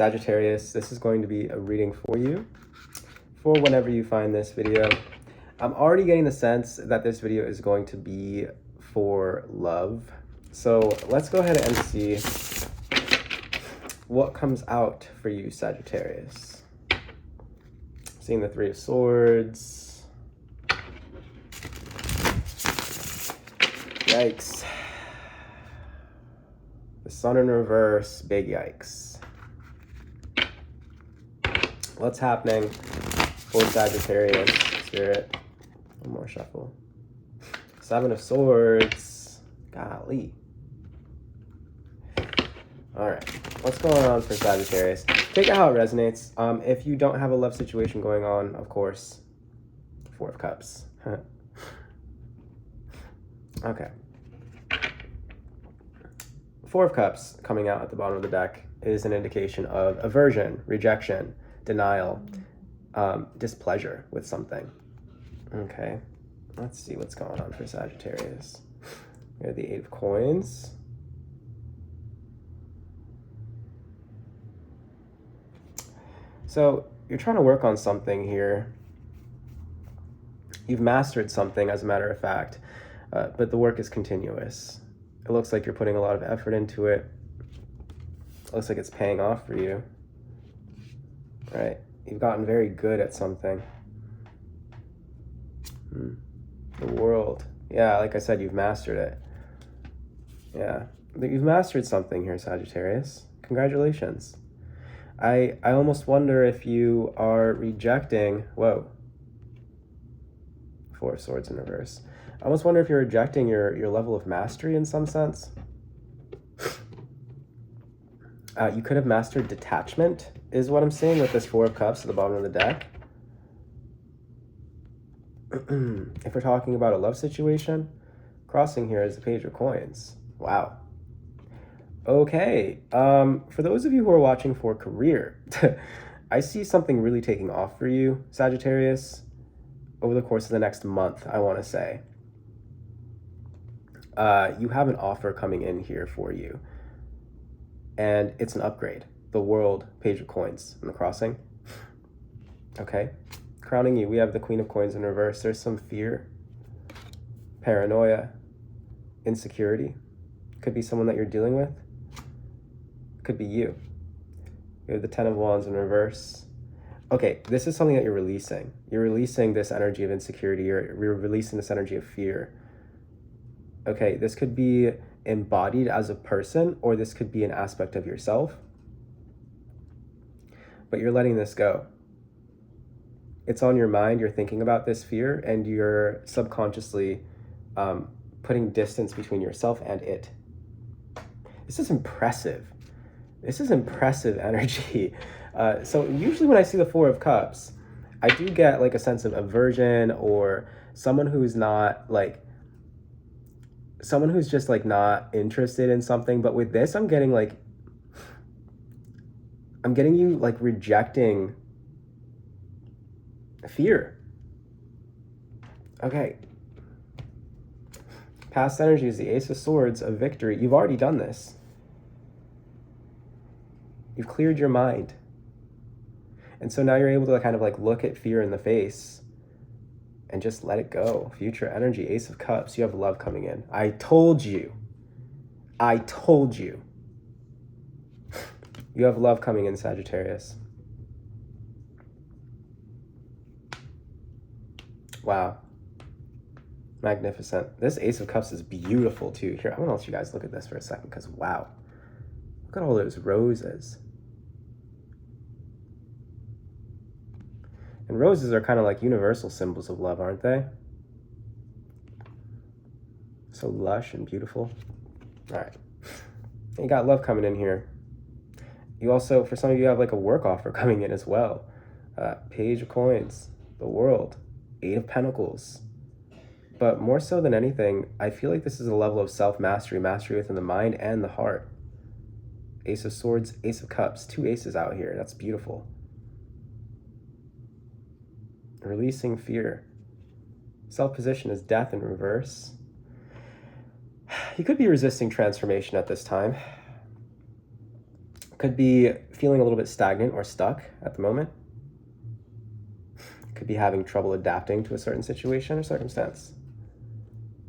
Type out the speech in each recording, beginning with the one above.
Sagittarius, this is going to be a reading for you for whenever you find this video. I'm already getting the sense that this video is going to be for love. So let's go ahead and see what comes out for you, Sagittarius. Seeing the Three of Swords. Yikes. The Sun in reverse, big yikes. What's happening for Sagittarius, Spirit? One more shuffle. Seven of Swords. Golly. All right. What's going on for Sagittarius? Take it how it resonates. If you don't have a love situation going on, of course, Four of Cups. Okay. Four of Cups coming out at the bottom of the deck is an indication of aversion, rejection, denial, displeasure with something. Okay, let's see what's going on for Sagittarius. We have the Eight of Coins. So you're trying to work on something here. You've mastered something, as a matter of fact, but the work is continuous. It looks like you're putting a lot of effort into it. It looks like it's paying off for you. Right? You've gotten very good at something. The World. Yeah, like I said, you've mastered it. Yeah, you've mastered something here, Sagittarius. Congratulations. I almost wonder if you are rejecting... Whoa. Four of Swords in reverse. I almost wonder if you're rejecting your level of mastery in some sense. You could have mastered detachment, is what I'm seeing with this Four of Cups at the bottom of the deck. If we're talking about a love situation, crossing here is the Page of Coins. Wow. Okay. For those of you who are watching for career, I see something really taking off for you, Sagittarius, over the course of the next month, I want to say. You have an offer coming in here for you. And it's an upgrade. The World, Page of Coins in the crossing. Okay. Crowning you, we have the Queen of Coins in reverse. There's some fear, paranoia, insecurity. Could be someone that you're dealing with. Could be you. We have the Ten of Wands in reverse. Okay, this is something that you're releasing. You're releasing this energy of insecurity. You're releasing this energy of fear. Okay, this could be embodied as a person, or this could be an aspect of yourself. But you're letting this go. It's on your mind, you're thinking about this fear, and you're subconsciously putting distance between yourself and it. This is impressive. This is impressive energy. So usually when I see the Four of Cups, I do get like a sense of aversion, or someone who's not like, someone who's just like not interested in something. But with this, I'm getting you like rejecting fear. Okay. Past energy is the Ace of Swords of victory. You've already done this. You've cleared your mind. And so now you're able to kind of like look at fear in the face and just let it go. Future energy, Ace of Cups. You have love coming in. I told you. I told you. You have love coming in, Sagittarius. Wow. Magnificent. This Ace of Cups is beautiful too. Here, I'm gonna let you guys look at this for a second, because wow. Look at all those roses. And roses are kind of like universal symbols of love, aren't they? So lush and beautiful. All right. You got love coming in here. You also, for some of you, have like a work offer coming in as well. Page of Coins, the World, Eight of Pentacles. But more so than anything, I feel like this is a level of self-mastery, mastery within the mind and the heart. Ace of Swords, Ace of Cups, two aces out here. That's beautiful. Releasing fear. Self-position is Death in reverse. You could be resisting transformation at this time. Could be feeling a little bit stagnant or stuck at the moment. Could be having trouble adapting to a certain situation or circumstance.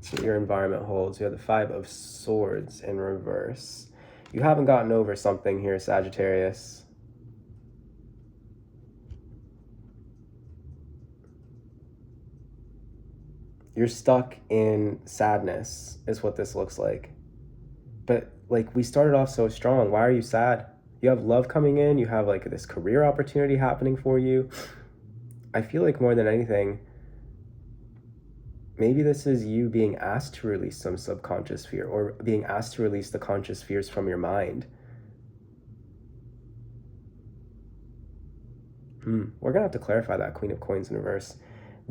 See what your environment holds. You have the Five of Swords in reverse. You haven't gotten over something here, Sagittarius. You're stuck in sadness, is what this looks like. But like, we started off so strong. Why are you sad? You have love coming in. You have like this career opportunity happening for you. I feel like more than anything, maybe this is you being asked to release some subconscious fear, or being asked to release the conscious fears from your mind. We're gonna have to clarify that. Queen of Coins in reverse,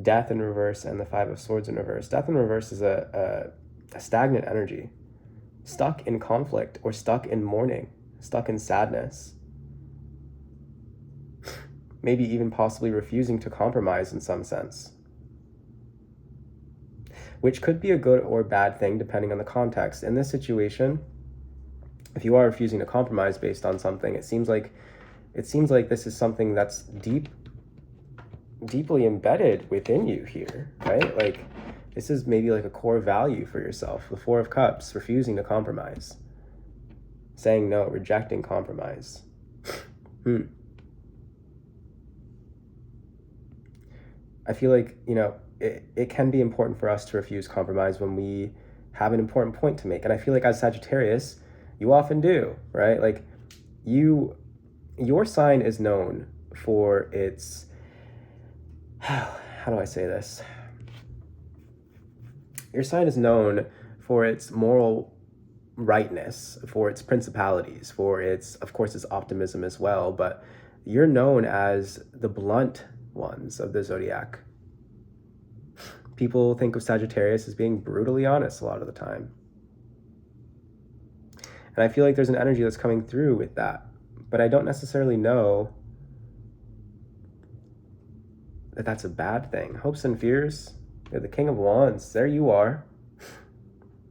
Death in reverse, and the Five of Swords in reverse. Death in reverse is a stagnant energy, stuck in conflict, or stuck in mourning, stuck in sadness. Maybe even possibly refusing to compromise in some sense, which could be a good or bad thing depending on the context. In this situation, if you are refusing to compromise based on something, it seems like this is something that's deeply embedded within you here, right? Like, this is maybe like a core value for yourself. The Four of Cups, refusing to compromise, saying no, rejecting compromise. I feel like, it can be important for us to refuse compromise when we have an important point to make. And I feel like as Sagittarius, you often do, right? Like, your sign is known for its, how do I say this? Your sign is known for its moral rightness, for its principalities, for its, of course, its optimism as well. But you're known as the blunt ones of the zodiac. People think of Sagittarius as being brutally honest a lot of the time. And I feel like there's an energy that's coming through with that. But I don't necessarily know that that's a bad thing. Hopes and fears. You're the King of Wands. There you are.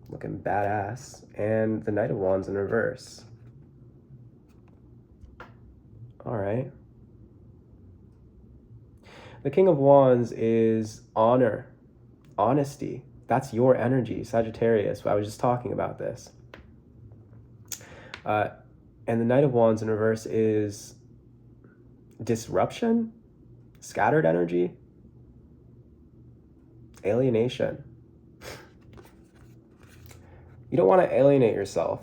Looking badass. And the Knight of Wands in reverse. All right. The King of Wands is honor, honesty. That's your energy, Sagittarius. I was just talking about this. And the Knight of Wands in reverse is disruption, scattered energy, alienation. You don't want to alienate yourself.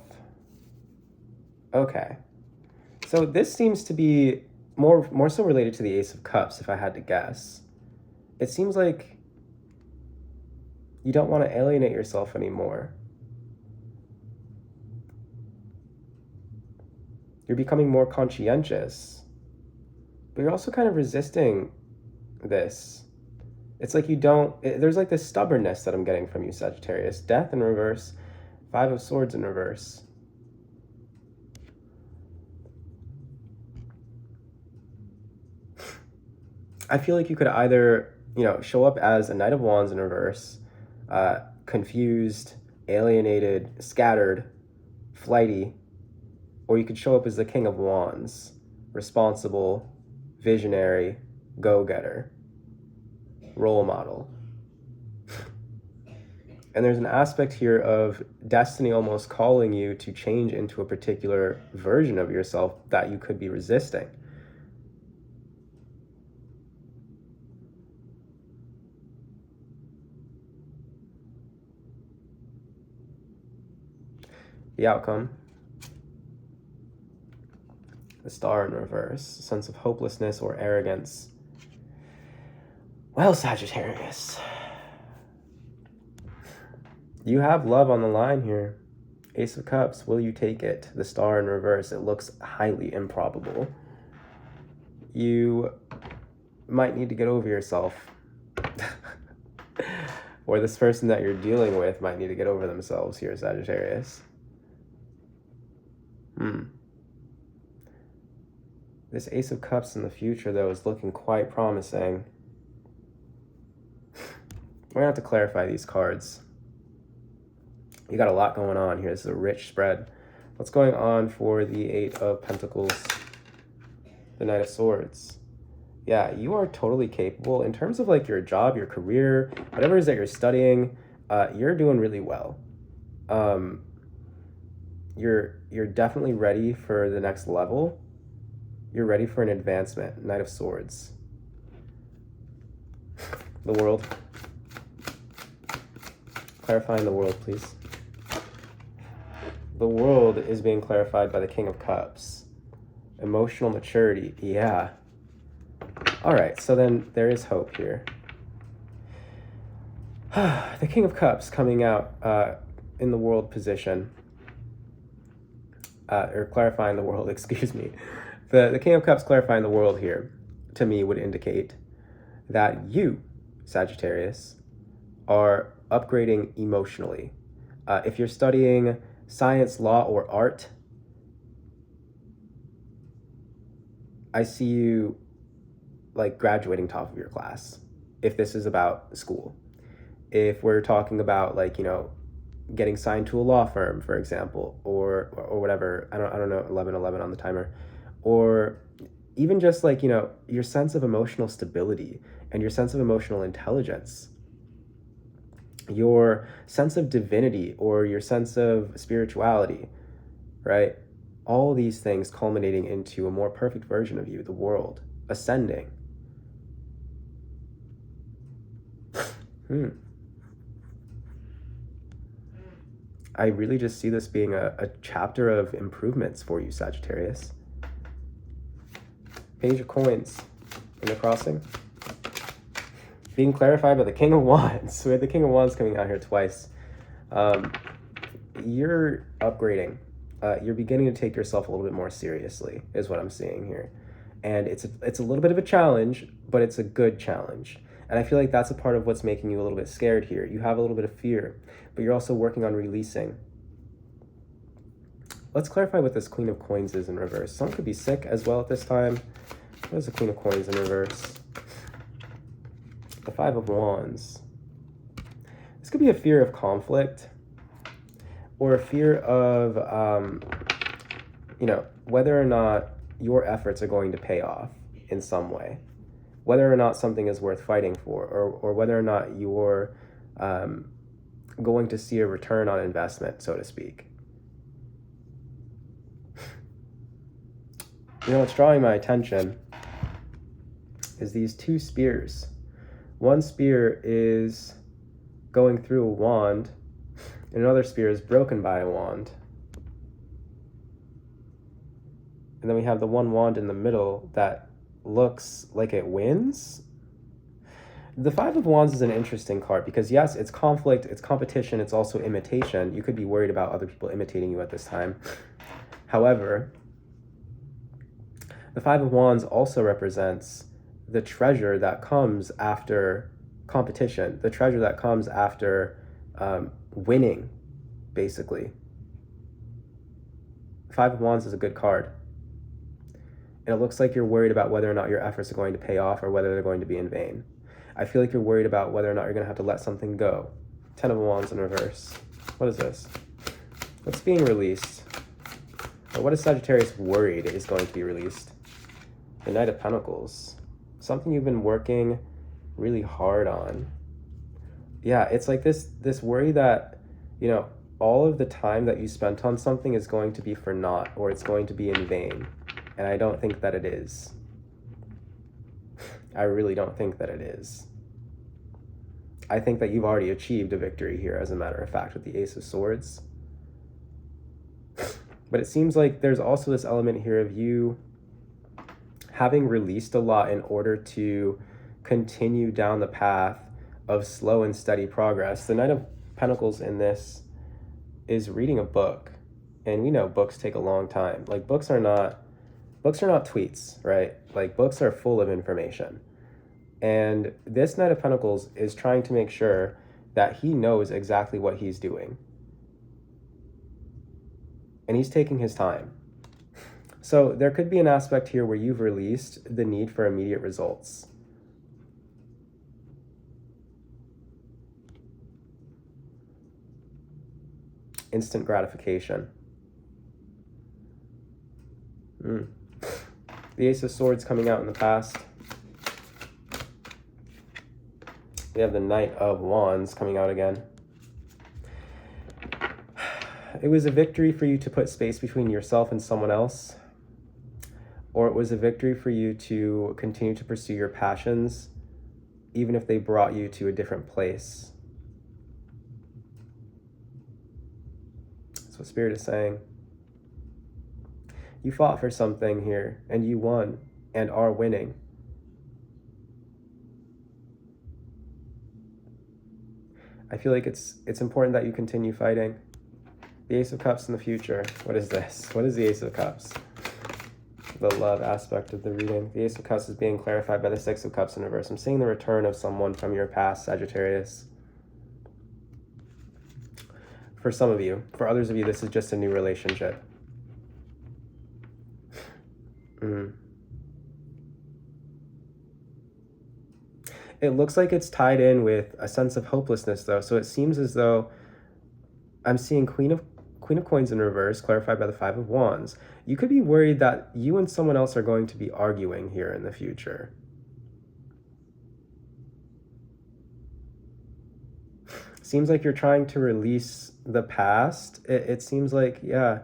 Okay. So this seems to be more so related to the Ace of Cups, if I had to guess. It seems like you don't want to alienate yourself anymore. You're becoming more conscientious, but you're also kind of resisting this. It's like there's like this stubbornness that I'm getting from you, Sagittarius. Death in reverse, Five of Swords in reverse. I feel like you could either, show up as a Knight of Wands in reverse, confused, alienated, scattered, flighty, or you could show up as the King of Wands, responsible, visionary, go-getter, role model. And there's an aspect here of destiny almost calling you to change into a particular version of yourself that you could be resisting. The outcome. The Star in reverse, a sense of hopelessness or arrogance. Well, Sagittarius, you have love on the line here. Ace of Cups, will you take it? The Star in reverse, it looks highly improbable. You might need to get over yourself. Or this person that you're dealing with might need to get over themselves here, Sagittarius. This Ace of Cups in the future, though, is looking quite promising. We're going to have to clarify these cards. You got a lot going on here. This is a rich spread. What's going on for the Eight of Pentacles, the Knight of Swords? Yeah, you are totally capable in terms of like your job, your career, whatever it is that you're studying. You're doing really well. You're definitely ready for the next level. You're ready for an advancement. Knight of Swords. The world. Clarifying the world, please. The world is being clarified by the King of Cups. Emotional maturity. Yeah. All right, so then there is hope here. The King of Cups coming out in the world position. Or clarifying the world, excuse me. The King of Cups clarifying the world here, to me, would indicate that you, Sagittarius, are upgrading emotionally. If you're studying science, law, or art, I see you like graduating top of your class. If this is about school, if we're talking about like, you know, getting signed to a law firm, for example, or whatever, I don't know, 1111 on the timer, or even just like, you know, your sense of emotional stability and your sense of emotional intelligence, your sense of divinity or your sense of spirituality, right? All these things culminating into a more perfect version of you, the world, ascending. I really just see this being a chapter of improvements for you, Sagittarius. Page of Coins in the crossing. Being clarified by the King of Wands. So we had the King of Wands coming out here twice. You're upgrading. You're beginning to take yourself a little bit more seriously, is what I'm seeing here. And it's a little bit of a challenge, but it's a good challenge. And I feel like that's a part of what's making you a little bit scared here. You have a little bit of fear, but you're also working on releasing. Let's clarify what this Queen of Coins is in reverse. Someone could be sick as well at this time. What is the Queen of Coins in reverse? The Five of Wands. This could be a fear of conflict or a fear of, you know, whether or not your efforts are going to pay off in some way. Whether or not something is worth fighting for, or whether or not you're going to see a return on investment, so to speak. You know, what's drawing my attention is these two spears. One spear is going through a wand, and another spear is broken by a wand. And then we have the one wand in the middle that looks like it wins. The Five of Wands is an interesting card because yes, it's conflict, it's competition, it's also imitation. You could be worried about other people imitating you at this time. However, the Five of Wands also represents the treasure that comes after competition, the treasure that comes after winning, basically. Five of Wands is a good card. And it looks like you're worried about whether or not your efforts are going to pay off or whether they're going to be in vain. I feel like you're worried about whether or not you're going to have to let something go. Ten of Wands in reverse. What is this? What's being released? Or what is Sagittarius worried is going to be released? The Knight of Pentacles. Something you've been working really hard on. Yeah, it's like this worry that, you know, all of the time that you spent on something is going to be for naught, or it's going to be in vain. And I don't think that it is. I really don't think that it is. I think that you've already achieved a victory here, as a matter of fact, with the Ace of Swords. But it seems like there's also this element here of you having released a lot in order to continue down the path of slow and steady progress. The Knight of Pentacles in this is reading a book. And we know books take a long time. Like books are not tweets, right? Like books are full of information. And this Knight of Pentacles is trying to make sure that he knows exactly what he's doing. And he's taking his time. So there could be an aspect here where you've released the need for immediate results. Instant gratification. The Ace of Swords coming out in the past. We have the Knight of Wands coming out again. It was a victory for you to put space between yourself and someone else, or it was a victory for you to continue to pursue your passions, even if they brought you to a different place. That's what Spirit is saying. You fought for something here, and you won, and are winning. I feel like it's important that you continue fighting. The Ace of Cups in the future. What is this? What is the Ace of Cups? The love aspect of the reading. The Ace of Cups is being clarified by the Six of Cups in reverse. I'm seeing the return of someone from your past, Sagittarius. For some of you. For others of you, this is just a new relationship. It looks like it's tied in with a sense of hopelessness, though. So it seems as though I'm seeing Queen of Coins in reverse, clarified by the Five of Wands. You could be worried that you and someone else are going to be arguing here in the future. Seems like you're trying to release the past. It seems like, yeah,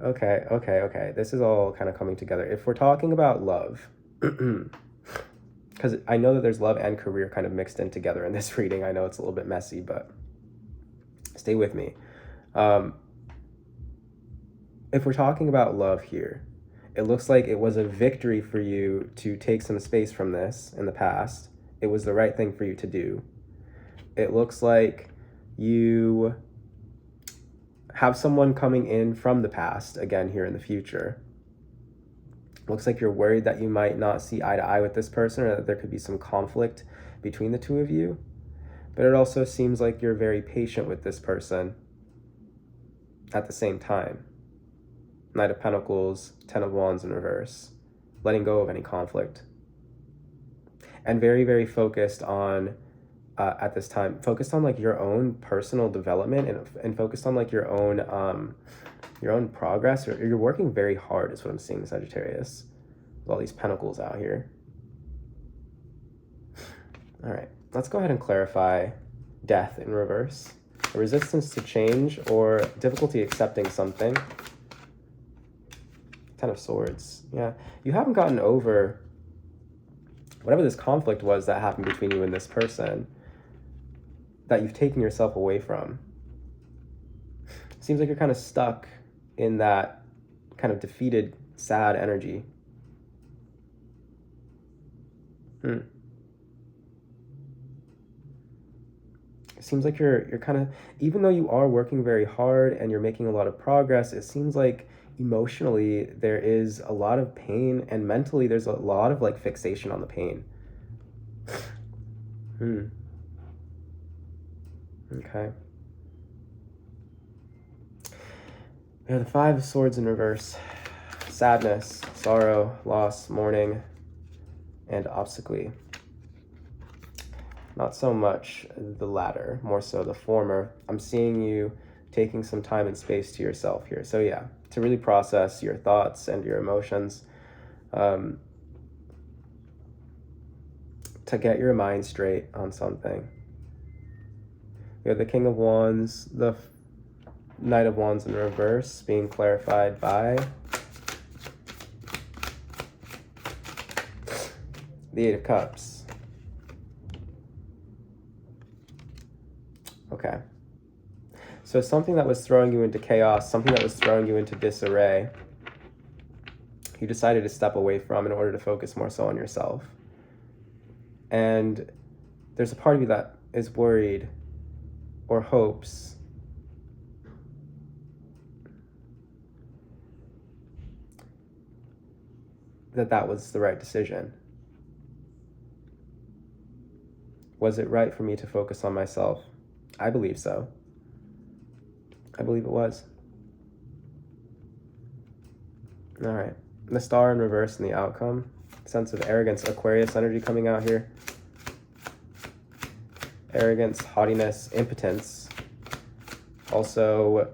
okay. This is all kind of coming together. If we're talking about love, because I know that there's love and career kind of mixed in together in this reading. I know it's a little bit messy, but stay with me. If we're talking about love here, it looks like it was a victory for you to take some space from this in the past. It was the right thing for you to do. It looks like you have someone coming in from the past again here in the future. Looks like you're worried that you might not see eye to eye with this person, or that there could be some conflict between the two of you. But it also seems like you're very patient with this person at the same time. Knight of Pentacles, Ten of Wands in reverse. Letting go of any conflict. And very, very focused on, at this time, focused on like your own personal development and focused on like your own progress. Or you're working very hard is what I'm seeing, Sagittarius. With all these pentacles out here. All right, let's go ahead and clarify death in reverse. A resistance to change or difficulty accepting something. Ten of Swords. Yeah, you haven't gotten over whatever this conflict was that happened between you and this person that you've taken yourself away from. Seems like you're kind of stuck in that kind of defeated, sad energy. It seems like you're kind of, even though you are working very hard and you're making a lot of progress, it seems like emotionally there is a lot of pain, and mentally there's a lot of like fixation on the pain. Okay. We have the Five of Swords in reverse. Sadness, sorrow, loss, mourning, and obstacle. Not so much the latter, more so the former. I'm seeing you taking some time and space to yourself here. So yeah, to really process your thoughts and your emotions, to get your mind straight on something. We have the King of Wands, the Knight of Wands in reverse, being clarified by the Eight of Cups. Okay. So something that was throwing you into chaos, something that was throwing you into disarray, you decided to step away from in order to focus more so on yourself. And there's a part of you that is worried or hopes that that was the right decision. Was it right for me to focus on myself? I believe so. I believe it was. All right. The Star in reverse and the outcome. Sense of arrogance, Aquarius energy coming out here. Arrogance, haughtiness, impotence. Also,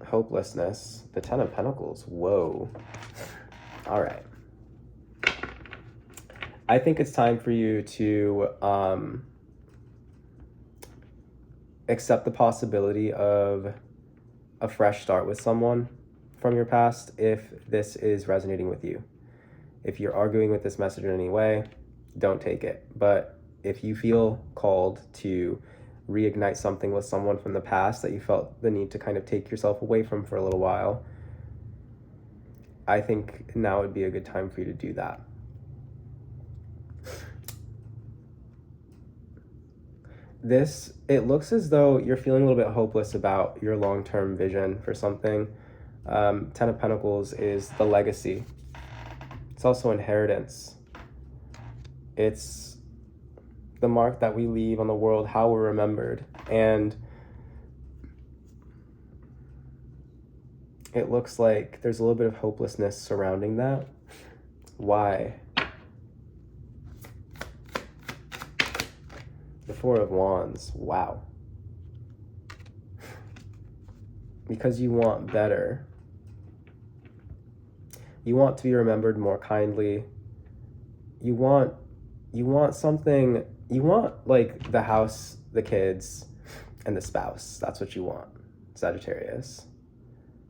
hopelessness. The Ten of Pentacles. Whoa. All right. I think it's time for you to accept the possibility of a fresh start with someone from your past if this is resonating with you. If you're arguing with this message in any way, don't take it. But if you feel called to reignite something with someone from the past that you felt the need to kind of take yourself away from for a little while, I think now would be a good time for you to do that. It looks as though you're feeling a little bit hopeless about your long-term vision for something. Ten of Pentacles is the legacy. It's also inheritance. It's the mark that we leave on the world, how we're remembered. And it looks like there's a little bit of hopelessness surrounding that. Why? The Four of Wands. Wow. Because you want better. You want to be remembered more kindly. You want something, you want like the house, the kids, and the spouse. That's what you want, Sagittarius.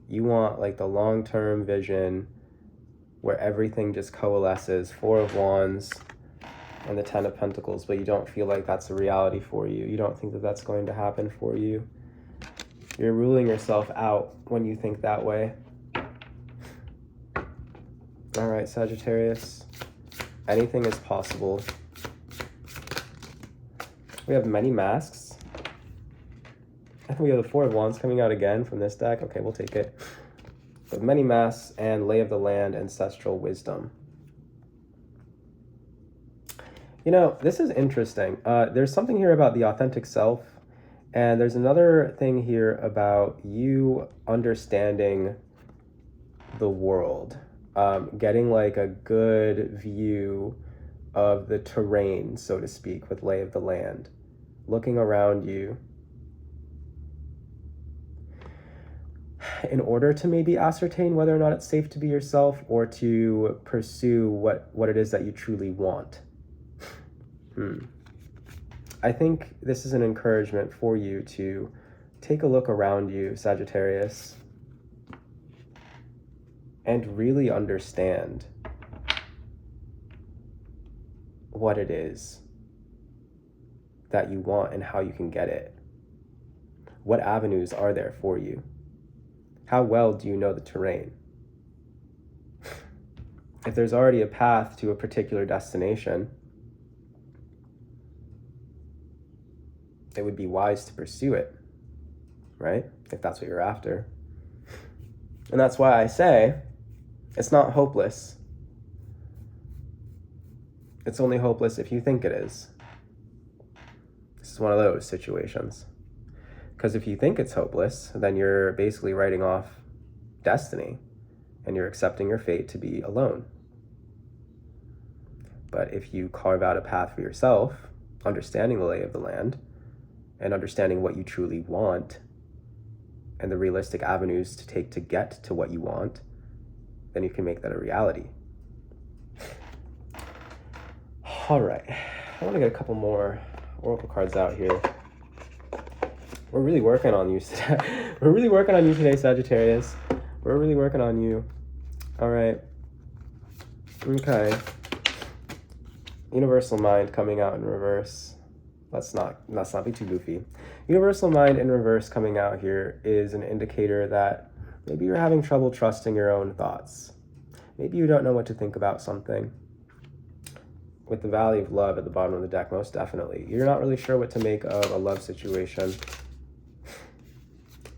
You want like the long-term vision where everything just coalesces. Four of Wands and the Ten of Pentacles, but you don't feel like that's a reality for you. You don't think that that's going to happen for you. You're ruling yourself out when you think that way. All right, Sagittarius. Anything is possible. We have many masks. I think we have the Four of Wands coming out again from this deck. Okay, we'll take it. We have many masks and Lay of the Land, Ancestral Wisdom. You know, this is interesting. There's something here about the authentic self, and there's another thing here about you understanding the world, getting like a good view of the terrain, so to speak, with Lay of the Land, looking around you in order to maybe ascertain whether or not it's safe to be yourself or to pursue what it is that you truly want. I think this is an encouragement for you to take a look around you, Sagittarius, and really understand what it is that you want and how you can get it. What avenues are there for you? How well do you know the terrain? If there's already a path to a particular destination, it would be wise to pursue it, right? If that's what you're after. And that's why I say it's not hopeless. It's only hopeless if you think it is. This is one of those situations. Because if you think it's hopeless, then you're basically writing off destiny and you're accepting your fate to be alone. But if you carve out a path for yourself, understanding the lay of the land, and understanding what you truly want and the realistic avenues to take to get to what you want, then you can make that a reality. All right, I want to get a couple more oracle cards out here. We're really working on you today. We're really working on you today, Sagittarius. We're really working on you. All right. Okay. Universal Mind coming out in reverse. Let's not be too goofy. Universal Mind in reverse coming out here is an indicator that maybe you're having trouble trusting your own thoughts. Maybe you don't know what to think about something. With the Valley of Love at the bottom of the deck, most definitely. You're not really sure what to make of a love situation.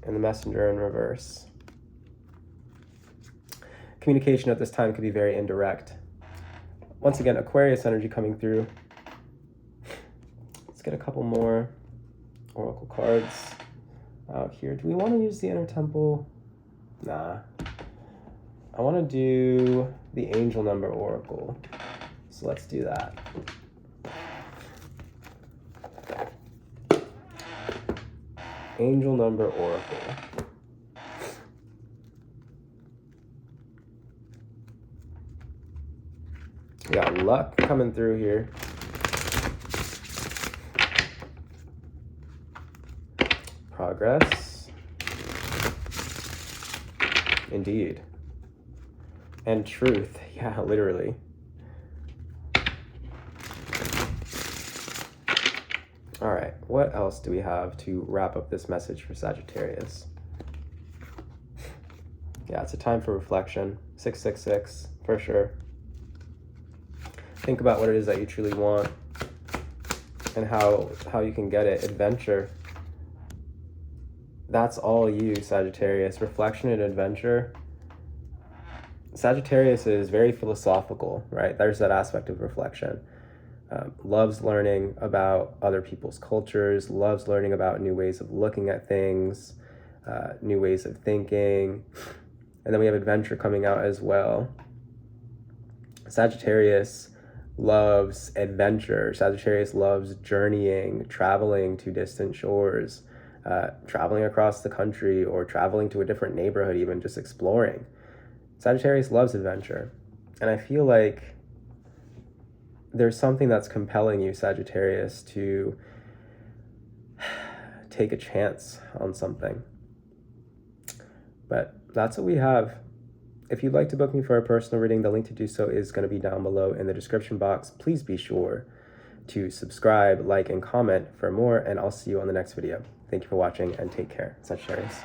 And the Messenger in reverse. Communication at this time could be very indirect. Once again, Aquarius energy coming through. Let's get a couple more oracle cards out here. Do we want to use the Inner Temple? Nah. I want to do the Angel Number Oracle. So let's do that. Angel Number Oracle. luck coming through here. Progress. Indeed. And truth. Yeah, literally. All right, what else do we have to wrap up this message for Sagittarius? Yeah, it's a time for reflection. 666, for sure. Think about what it is that you truly want and how you can get it. Adventure. That's all you, Sagittarius. Reflection and adventure. Sagittarius is very philosophical, right? There's that aspect of reflection. Loves learning about other people's cultures, loves learning about new ways of looking at things, new ways of thinking. And then we have adventure coming out as well. Sagittarius loves adventure. Sagittarius loves journeying, traveling to distant shores, traveling across the country, or traveling to a different neighborhood, even just exploring. Sagittarius loves adventure. And I feel like there's something that's compelling you, Sagittarius, to take a chance on something. But that's what we have. If you'd like to book me for a personal reading, the link to do so is going to be down below in the description box. Please be sure to subscribe, like, and comment for more, and I'll see you on the next video. Thank you for watching, and take care, Sagittarius.